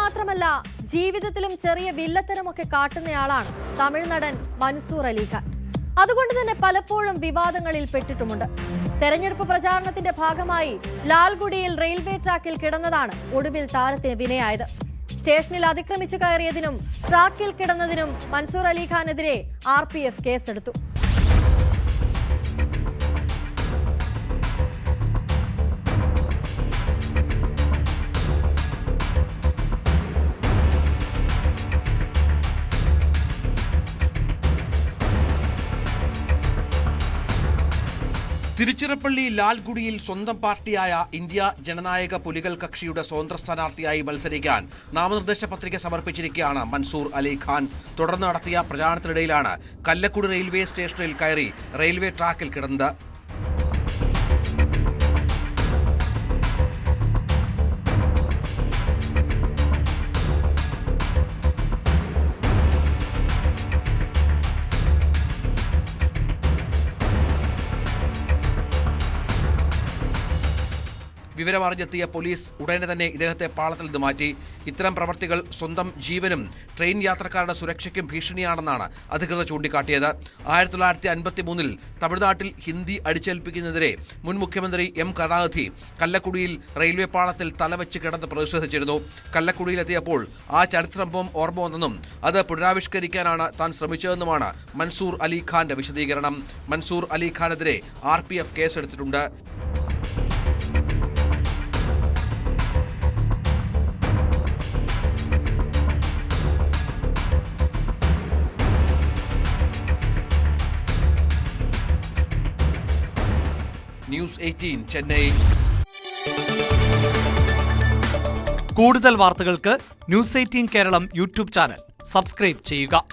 മാത്രമല്ല ജീവിതത്തിലും ചെറിയ വില്ലത്തരമൊക്കെ കാട്ടുന്നയാളാണ് തമിഴ് നടൻ മൻസൂർ അലിഖാൻ. അതുകൊണ്ട് തന്നെ പലപ്പോഴും വിവാദങ്ങളിൽ പെട്ടിട്ടുമുണ്ട്. തെരഞ്ഞെടുപ്പ് പ്രചാരണത്തിന്റെ ഭാഗമായി ലാൽഗുഡിയിൽ റെയിൽവേ ട്രാക്കിൽ കിടന്നതാണ് ഒടുവിൽ താരത്തിന് വിനയായത്. സ്റ്റേഷനിൽ അതിക്രമിച്ചു കയറിയതിനും ട്രാക്കിൽ കിടന്നതിനും മൻസൂർ അലിഖാനെതിരെ RPF കേസെടുത്തു. തിരുച്ചിറപ്പള്ളി ലാൽഗുഡിയിൽ സ്വന്തം പാർട്ടിയായ ഇന്ത്യ ജനനായക പുലികൾ കക്ഷിയുടെ സ്വതന്ത്ര സ്ഥാനാർത്ഥിയായി മത്സരിക്കാൻ നാമനിർദ്ദേശ പത്രിക സമർപ്പിച്ചിരിക്കുകയാണ് മൻസൂർ അലിഖാൻ. തുടർന്ന് നടത്തിയ പ്രചാരണത്തിനിടയിലാണ് കല്ലക്കുടി റെയിൽവേ സ്റ്റേഷനിൽ കയറി റെയിൽവേ ട്രാക്കിൽ കിടന്നത്. വിവരമറിഞ്ഞെത്തിയ പോലീസ് ഉടനെ തന്നെ ഇദ്ദേഹത്തെ പാളത്തിൽ നിന്ന് മാറ്റി. ഇത്തരം പ്രവർത്തികൾ സ്വന്തം ജീവനും ട്രെയിൻ യാത്രക്കാരുടെ സുരക്ഷയ്ക്കും ഭീഷണിയാണെന്നാണ് അധികൃതർ ചൂണ്ടിക്കാട്ടിയത്. 1953 തമിഴ്നാട്ടിൽ ഹിന്ദി അടിച്ചേൽപ്പിക്കുന്നതിനെതിരെ മുൻ മുഖ്യമന്ത്രി M. കരുണാനിധി കല്ലക്കുടിയിൽ റെയിൽവേ പാളത്തിൽ തലവെച്ച് കിടന്ന് പ്രതിഷേധിച്ചിരുന്നു. കല്ലക്കുടിയിലെത്തിയപ്പോൾ ആ ചരിത്രംഭവം ഓർമ്മ വന്നെന്നും അത് പുനരാവിഷ്കരിക്കാനാണ് താൻ ശ്രമിച്ചതെന്നുമാണ് മൻസൂർ അലിഖാന്റെ വിശദീകരണം. മൻസൂർ അലിഖാനെതിരെ RPF കേസെടുത്തിട്ടുണ്ട്. News 18 ചെന്നൈ. കൂടുതൽ വാർത്തകൾക്ക് News 18 Keralam YouTube channel subscribe ചെയ്യുക.